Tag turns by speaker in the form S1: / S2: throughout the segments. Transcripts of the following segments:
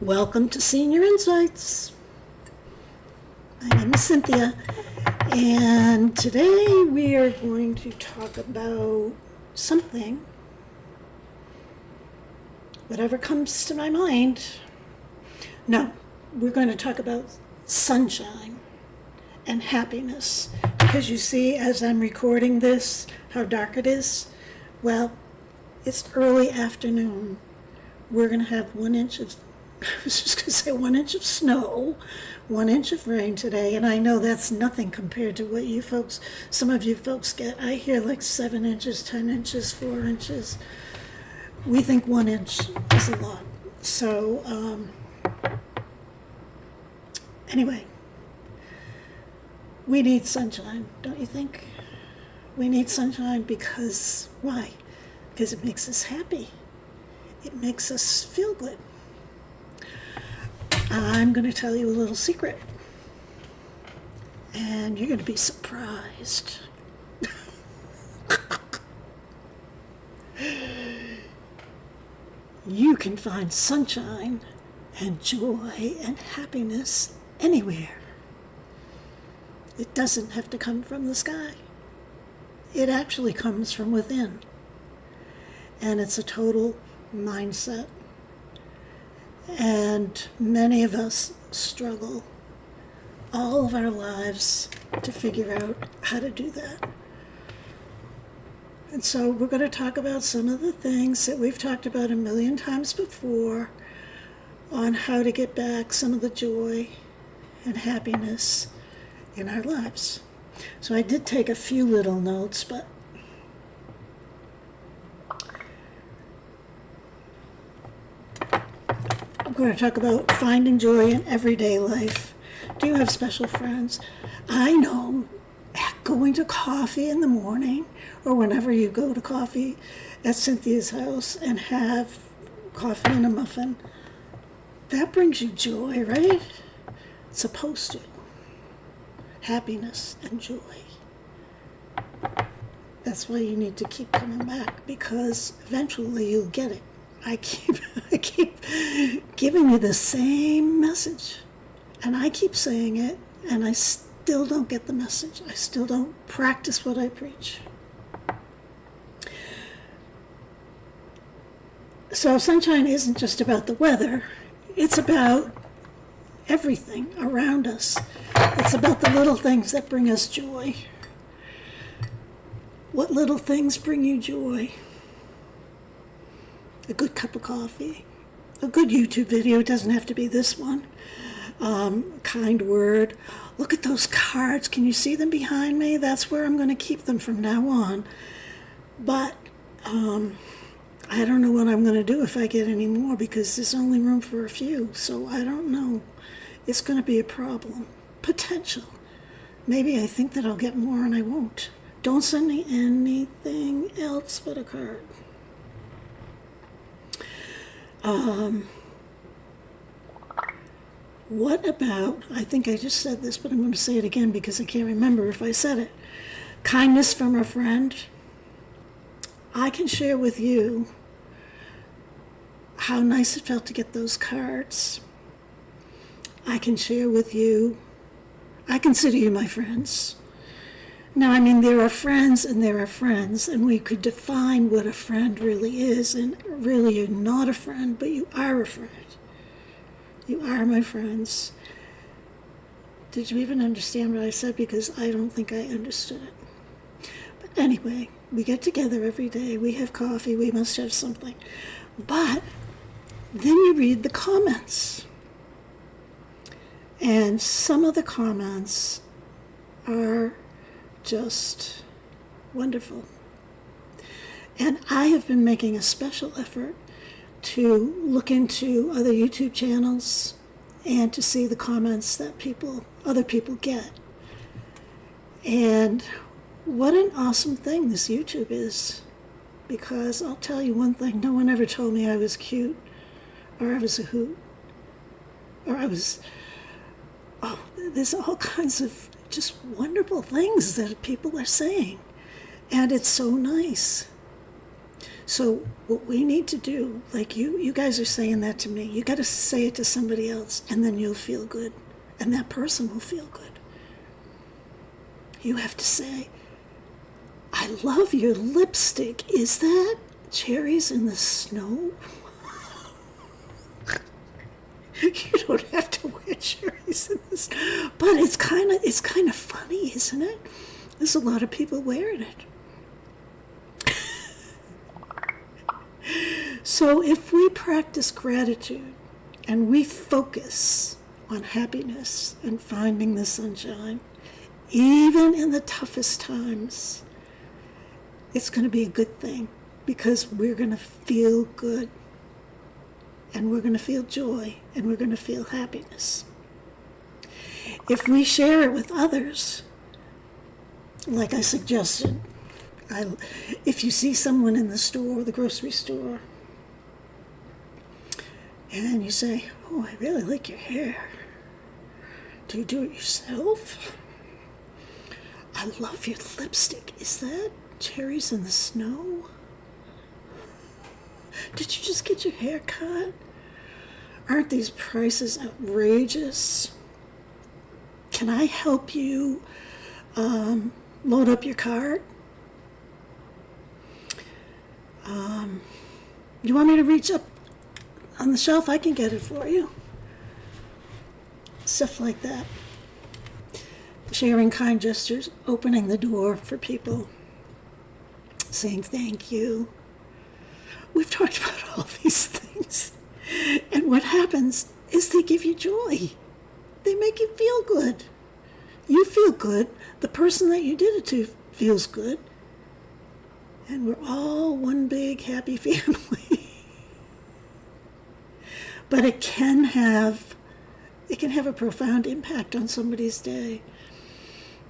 S1: Welcome to Senior Insights. My name is Cynthia, and today we are going to talk about something, whatever comes to my mind. No, we're going to talk about sunshine and happiness, because you see, as I'm recording this, how dark it is. Well, it's early afternoon. We're going to have 1 inch of I was just going to say 1 inch of snow, 1 inch of rain today, and I know that's nothing compared to what you folks, some of you folks get. I hear like 7 inches, 10 inches, 4 inches. We think 1 inch is a lot. So, anyway, we need sunshine, don't you think? We need sunshine because, why? Because it makes us happy. It makes us feel good. I'm going to tell you a little secret, and you're going to be surprised. You can find sunshine and joy and happiness anywhere. It doesn't have to come from the sky. It actually comes from within, and it's a total mindset. And many of us struggle all of our lives to figure out how to do that. And so we're going to talk about some of the things that we've talked about a million times before on how to get back some of the joy and happiness in our lives. So I did take a few little notes, but I'm going to talk about finding joy in everyday life. Do you have special friends? I know going to coffee in the morning, or whenever you go to coffee at Cynthia's house and have coffee and a muffin, that brings you joy, right? It's supposed to. Happiness and joy. That's why you need to keep coming back, because eventually you'll get it. I keep giving you the same message, and I keep saying it, and I still don't get the message. I still don't practice what I preach. So sunshine isn't just about the weather. It's about everything around us. It's about the little things that bring us joy. What little things bring you joy? A good cup of coffee, a good YouTube video, it doesn't have to be this one, kind word. Look at those cards, can you see them behind me? That's where I'm going to keep them from now on. But I don't know what I'm going to do if I get any more, because there's only room for a few, so I don't know. It's going to be a problem. Potential. Maybe I think that I'll get more and I won't. Don't send me anything else but a card. What about, I think I just said this, but I'm going to say it again because I can't remember if I said it. Kindness from a friend. I can share with you how nice it felt to get those cards. I can share with you, I consider you my friends. Now, I mean, there are friends and there are friends, and we could define what a friend really is, and really you're not a friend, but you are a friend. You are my friends. Did you even understand what I said? Because I don't think I understood it. But anyway, we get together every day, we have coffee, we must have something. But then you read the comments. And some of the comments are just wonderful. And I have been making a special effort to look into other YouTube channels and to see the comments that other people get. And what an awesome thing this YouTube is. Because I'll tell you one thing, no one ever told me I was cute, or I was a hoot, or I was, there's all kinds of just wonderful things that people are saying, and it's so nice. So what we need to do, like you guys are saying that to me, you got to say it to somebody else, and then you'll feel good, and that person will feel good. You have to say, I love your lipstick. Is that cherries in the snow? You don't have to wear cherries in the snow, but it's kind of funny, isn't it? There's a lot of people wearing it. So if we practice gratitude and we focus on happiness and finding the sunshine, even in the toughest times, it's going to be a good thing, because we're going to feel good, and we're going to feel joy, and we're going to feel happiness. If we share it with others, like I suggested, if you see someone in the store, the grocery store, and you say, oh, I really like your hair. Do you do it yourself? I love your lipstick. Is that cherries in the snow? Did you just get your hair cut? Aren't these prices outrageous? Can I help you load up your cart? You want me to reach up on the shelf? I can get it for you. Stuff like that. Sharing kind gestures, opening the door for people, saying thank you. We've talked about all these things. And what happens is they give you joy. They make you feel good. You feel good. The person that you did it to feels good. And we're all one big happy family. But it can have a profound impact on somebody's day.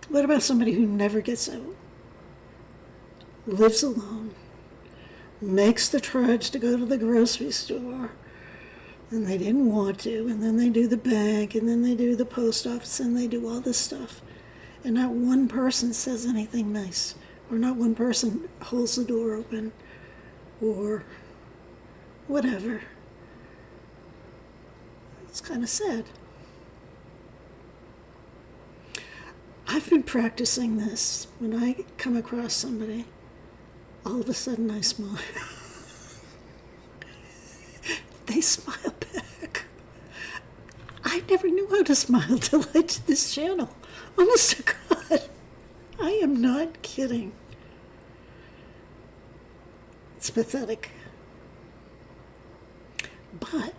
S1: What about somebody who never gets out? Lives alone, makes the trudge to go to the grocery store, and they didn't want to, and then they do the bank, and then they do the post office, and they do all this stuff. And not one person says anything nice, or not one person holds the door open, or whatever. It's kind of sad. I've been practicing this. When I come across somebody, all of a sudden I smile. They smile back. I never knew how to smile till I did this channel. Honest to God. I am not kidding. It's pathetic. But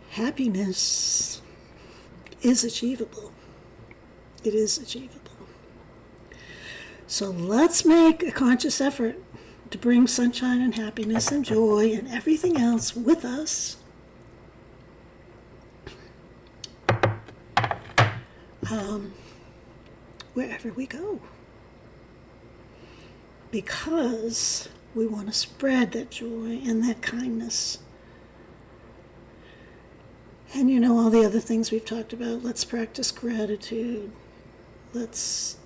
S1: happiness is achievable. It is achievable. So let's make a conscious effort to bring sunshine and happiness and joy and everything else with us. Wherever we go. Because we want to spread that joy and that kindness. And you know all the other things we've talked about. Let's practice gratitude. Let's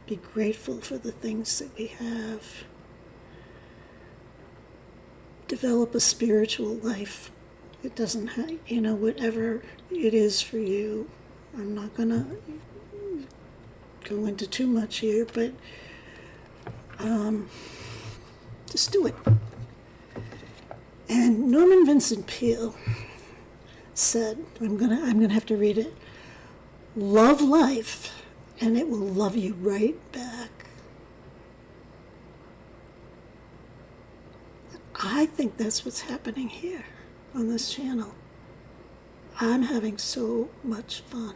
S1: be grateful for the things that we have. Develop a spiritual life. It doesn't have, whatever it is for you. I'm not going to go into too much here, but just do it. And Norman Vincent Peale said, I'm gonna have to read it, love life and it will love you right back. I think that's what's happening here on this channel. I'm having so much fun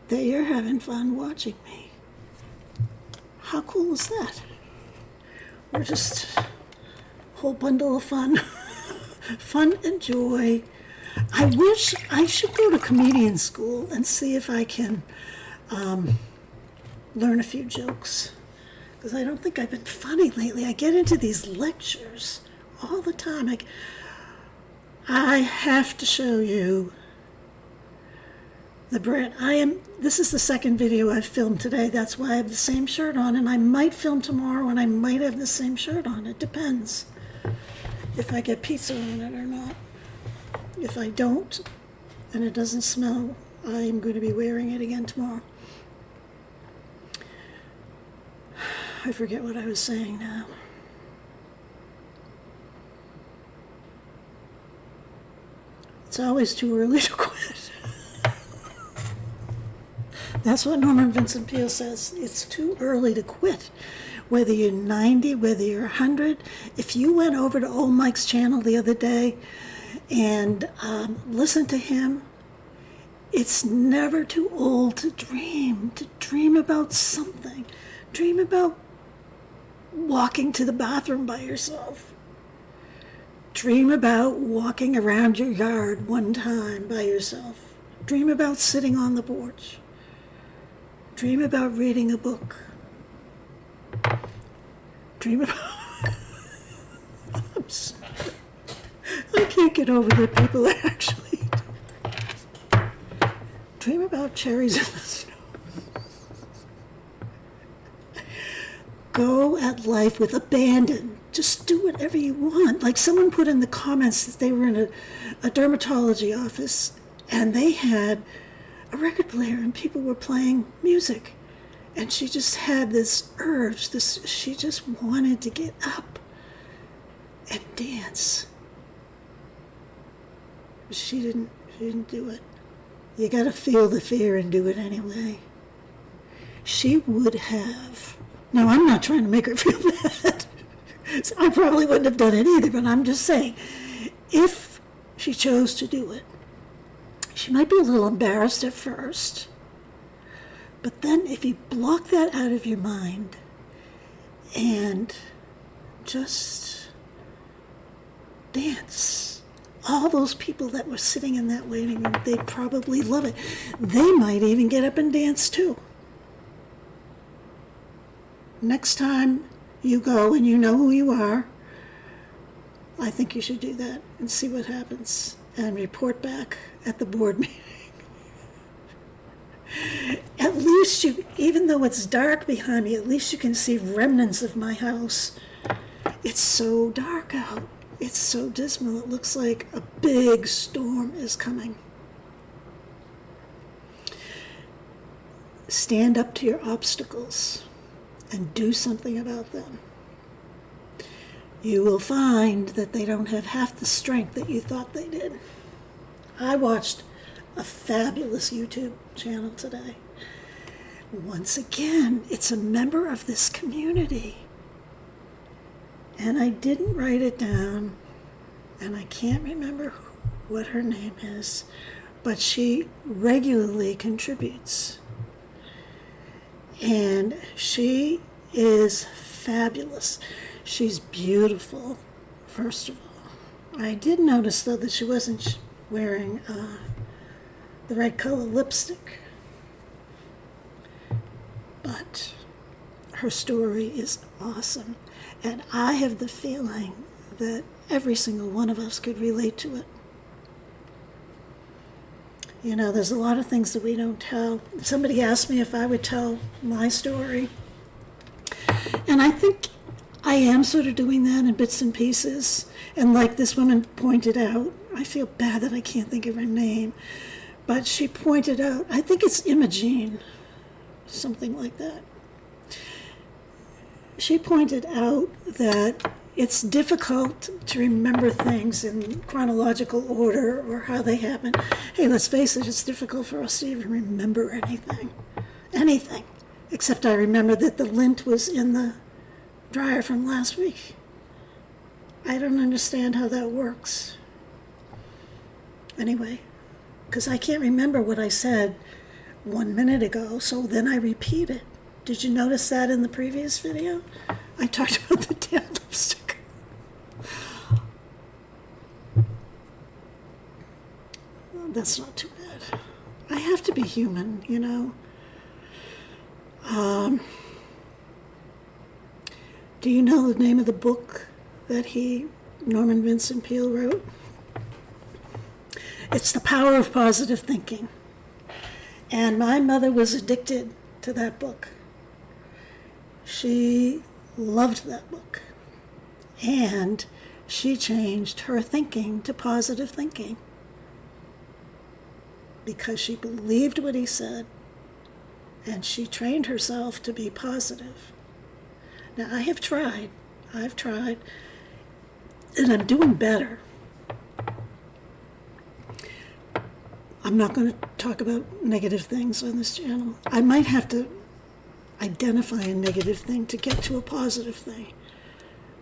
S1: that you're having fun watching me. How cool is that? We're just a whole bundle of fun. Fun and joy. I wish I should go to comedian school and see if I can learn a few jokes, because I don't think I've been funny lately. I get into these lectures all the time. I have to show you the bread. This is the second video I've filmed today. That's why I have the same shirt on, and I might film tomorrow and I might have the same shirt on. It depends if I get pizza on it or not. If I don't, and it doesn't smell, I'm going to be wearing it again tomorrow. I forget what I was saying now. It's always too early to quit. That's what Norman Vincent Peale says. It's too early to quit. Whether you're 90, whether you're 100. If you went over to old Mike's channel the other day and listened to him, it's never too old to dream about something. Dream about walking to the bathroom by yourself. Dream about walking around your yard one time by yourself. Dream about sitting on the porch. Dream about reading a book. Dream about... I'm sorry. I can't get over that people actually... Dream about cherries in the snow. Go at life with abandon. Just do whatever you want. Like someone put in the comments that they were in a dermatology office and they had a record player and people were playing music. And she just had this urge, she just wanted to get up and dance. She didn't do it. You gotta feel the fear and do it anyway. She would have. Now, I'm not trying to make her feel bad. So I probably wouldn't have done it either, but I'm just saying, if she chose to do it, she might be a little embarrassed at first, but then if you block that out of your mind and just dance, all those people that were sitting in that waiting room, they'd probably love it. They might even get up and dance too. Next time you go and you know who you are, I think you should do that and see what happens and report back at the board meeting. At least you, even though it's dark behind me, at least you can see remnants of my house. It's so dark out. It's so dismal. It looks like a big storm is coming. Stand up to your obstacles and do something about them. You will find that they don't have half the strength that you thought they did. I watched a fabulous YouTube channel today. Once again, it's a member of this community. And I didn't write it down, and I can't remember what her name is, but she regularly contributes. And she is fabulous. She's beautiful, first of all. I did notice, though, that she wasn't wearing the right color lipstick. But her story is awesome. And I have the feeling that every single one of us could relate to it. You know, there's a lot of things that we don't tell. Somebody asked me if I would tell my story. And I think I am sort of doing that in bits and pieces. And like this woman pointed out, I feel bad that I can't think of her name, but she pointed out, I think it's Imogene, something like that. She pointed out that it's difficult to remember things in chronological order or how they happen. Hey, let's face it, it's difficult for us to even remember anything. Anything. Except I remember that the lint was in the dryer from last week. I don't understand how that works. Anyway, because I can't remember what I said 1 minute ago, so then I repeat it. Did you notice that in the previous video? I talked about the damn lipstick. Well, that's not too bad. I have to be human, you know. Do you know the name of the book that Norman Vincent Peale wrote? It's The Power of Positive Thinking. And my mother was addicted to that book. She loved that book. And she changed her thinking to positive thinking because she believed what he said, and she trained herself to be positive. Now, I've tried, and I'm doing better. I'm not going to talk about negative things on this channel. I might have to identify a negative thing to get to a positive thing,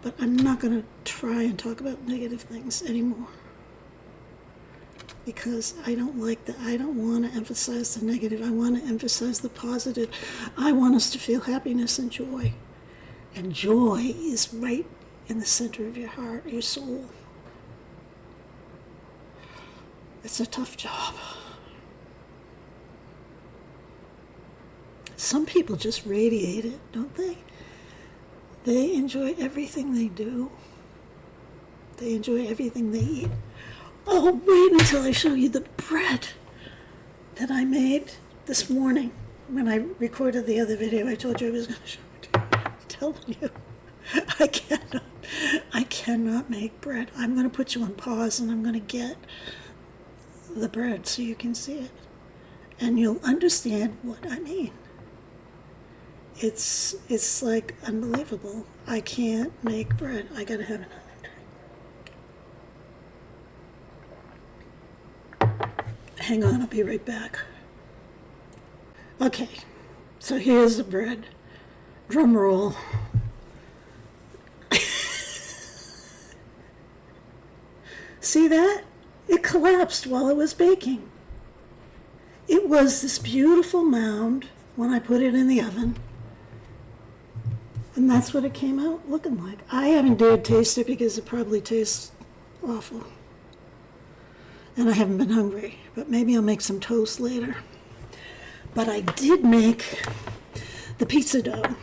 S1: but I'm not going to try and talk about negative things anymore because I don't like that. I don't want to emphasize the negative. I want to emphasize the positive. I want us to feel happiness and joy. And joy is right in the center of your heart, your soul. It's a tough job. Some people just radiate it, don't they? They enjoy everything they do. They enjoy everything they eat. Oh, wait until I show you the bread that I made this morning. When I recorded the other video, I told you I was going to show it to you. I'm telling you, I cannot make bread. I'm going to put you on pause and I'm going to get the bread so you can see it. And you'll understand what I mean. It's like unbelievable. I can't make bread. I gotta have another drink. Hang on, I'll be right back. Okay, so here's the bread. Drum roll. See that? It collapsed while it was baking. It was this beautiful mound when I put it in the oven. And that's what it came out looking like. I haven't dared taste it because it probably tastes awful. And I haven't been hungry, but maybe I'll make some toast later. But I did make the pizza dough.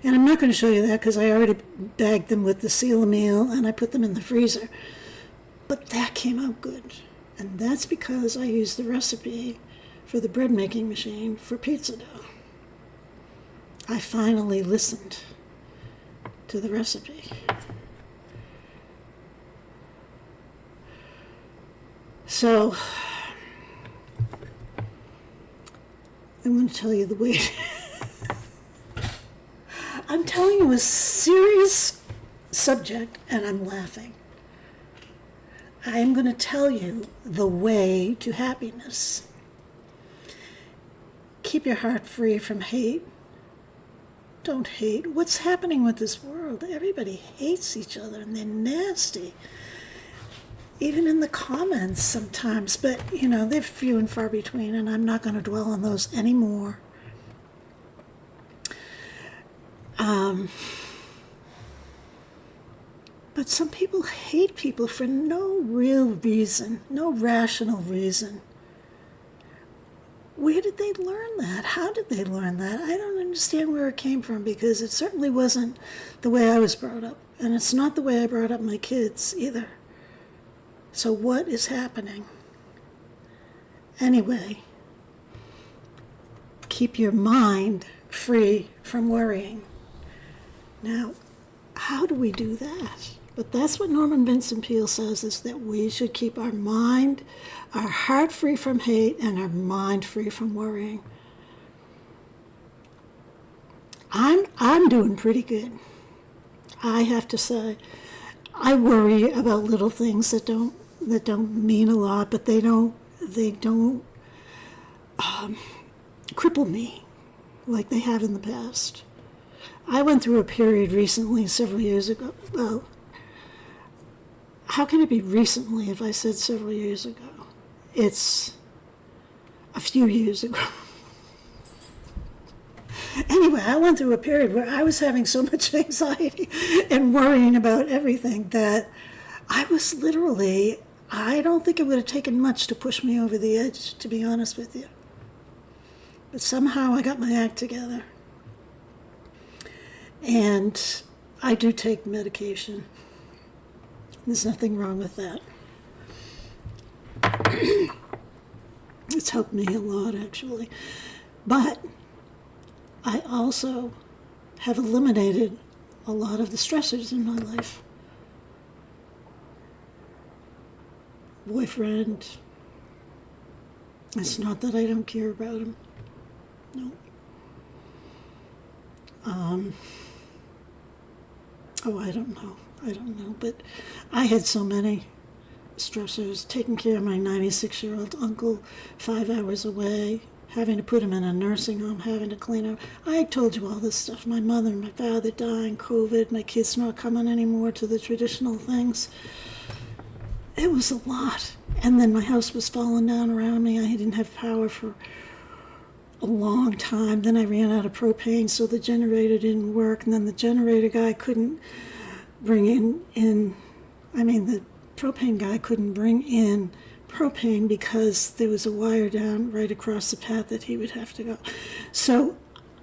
S1: And I'm not going to show you that because I already bagged them with the seal meal and I put them in the freezer. But that came out good. And that's because I used the recipe for the bread making machine for pizza dough. I finally listened to the recipe. So, I'm going to tell you the way. I'm telling you a serious subject and I'm laughing. I am going to tell you the way to happiness. Keep your heart free from hate. Don't hate. What's happening with this world? Everybody hates each other and they're nasty. Even in the comments sometimes, but you know, they're few and far between and I'm not going to dwell on those anymore. But some people hate people for no real reason, no rational reason. Where did they learn that? How did they learn that? I don't understand where it came from because it certainly wasn't the way I was brought up. And it's not the way I brought up my kids either. So what is happening? Anyway, keep your mind free from worrying. Now, how do we do that? But that's what Norman Vincent Peale says, is that we should keep our mind, our heart free from hate, and our mind free from worrying. I'm doing pretty good. I have to say, I worry about little things that don't mean a lot, but they don't cripple me like they have in the past. I went through a period recently, several years ago. Well, how can it be recently if I said several years ago? It's a few years ago. Anyway, I went through a period where I was having so much anxiety and worrying about everything that I was literally, I don't think it would have taken much to push me over the edge, to be honest with you. But somehow I got my act together. And I do take medication. There's nothing wrong with that. It's It's helped me a lot, actually. But I also have eliminated a lot of the stressors in my life. Boyfriend. It's not that I don't care about him. No. I don't know. But I had so many stressors. Taking care of my 96-year-old uncle 5 hours away, having to put him in a nursing home, having to clean up. I told you all this stuff. My mother and my father dying, COVID, my kids not coming anymore to the traditional things. It was a lot. And then my house was falling down around me. I didn't have power for a long time. Then I ran out of propane, so the generator didn't work. And then the generator guy couldn't bring the propane guy couldn't bring in propane because there was a wire down right across the path that he would have to go. So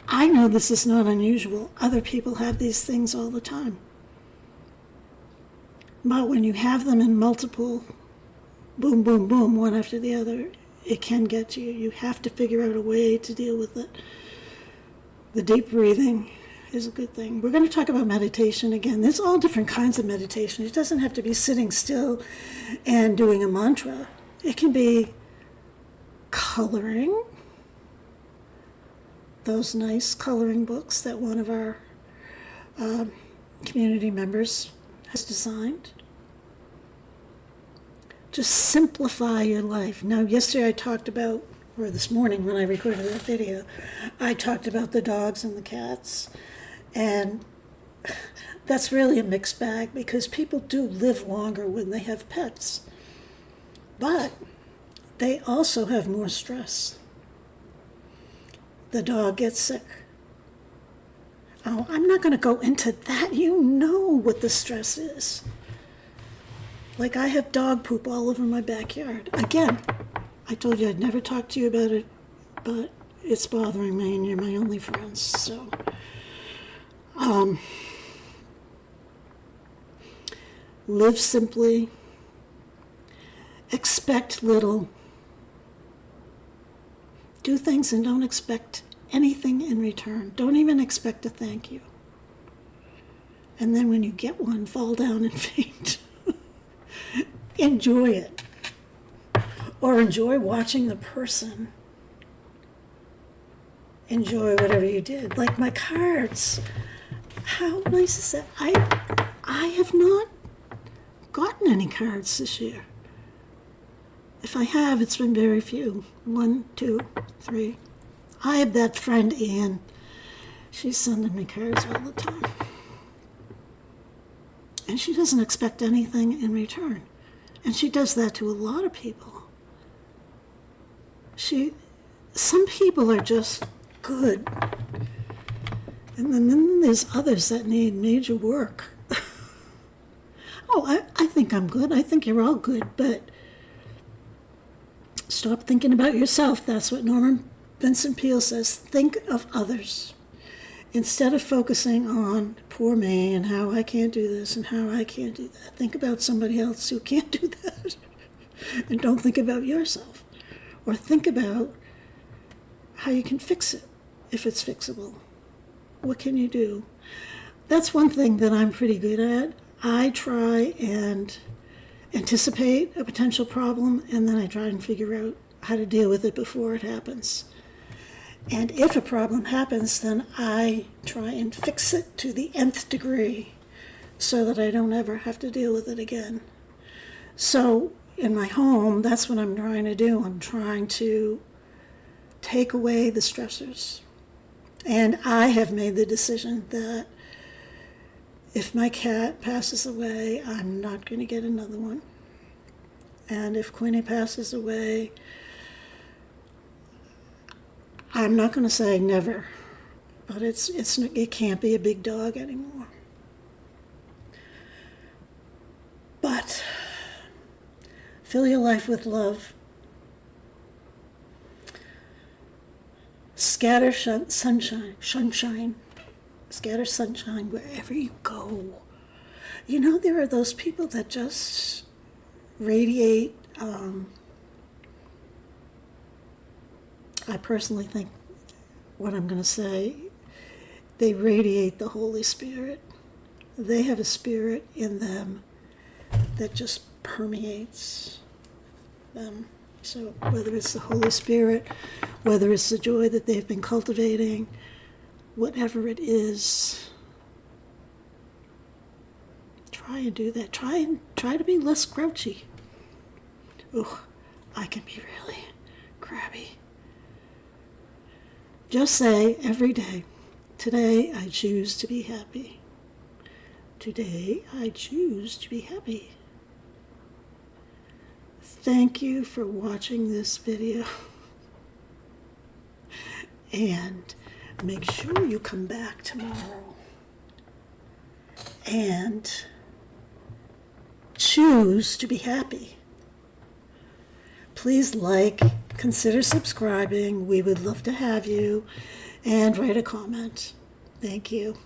S1: I know this is not unusual. Other people have these things all the time. But when you have them in multiple, boom, boom, boom, one after the other, it can get to you. You have to figure out a way to deal with it. The deep breathing is a good thing. We're going to talk about meditation again. There's all different kinds of meditation. It doesn't have to be sitting still and doing a mantra. It can be coloring, those nice coloring books that one of our community members has designed. Just simplify your life. Now, yesterday I talked about, or this morning when I recorded that video, I talked about the dogs and the cats. And that's really a mixed bag because people do live longer when they have pets. But they also have more stress. The dog gets sick. Oh, I'm not going to go into that. You know what the stress is. Like, I have dog poop all over my backyard. Again, I told you I'd never talk to you about it, but it's bothering me and you're my only friends, so. Live simply. Expect little. Do things and don't expect anything in return. Don't even expect a thank you. And then when you get one, fall down and faint. Enjoy it. Or enjoy watching the person. Enjoy whatever you did. Like my cards. How nice is that? I have not gotten any cards this year. If I have, it's been very few. 1, 2, 3. I have that friend, Anne. She's sending me cards all the time. And she doesn't expect anything in return. And she does that to a lot of people. Some people are just good. And then there's others that need major work. I think I'm good. I think you're all good, but stop thinking about yourself. That's what Norman Vincent Peale says. Think of others. Instead of focusing on poor me and how I can't do this and how I can't do that, think about somebody else who can't do that. And don't think about yourself. Or think about how you can fix it, if it's fixable. What can you do? That's one thing that I'm pretty good at. I try and anticipate a potential problem, and then I try and figure out how to deal with it before it happens. And if a problem happens, then I try and fix it to the nth degree so that I don't ever have to deal with it again. So in my home, that's what I'm trying to do. I'm trying to take away the stressors. And I have made the decision that if my cat passes away, I'm not going to get another one. And if Queenie passes away, I'm not going to say never, but it can't be a big dog anymore. But fill your life with love. Scatter sunshine. Scatter sunshine wherever you go. You know, there are those people that just radiate I personally think what I'm going to say, they radiate the Holy Spirit. They have a spirit in them that just permeates them. So whether it's the Holy Spirit, whether it's the joy that they've been cultivating, whatever it is, try and do that. Try to be less grouchy. Ugh, I can be really crabby. Just say every day, today I choose to be happy. Today I choose to be happy. Thank you for watching this video. And make sure you come back tomorrow and choose to be happy. Please consider subscribing. We would love to have you, and write a comment. Thank you.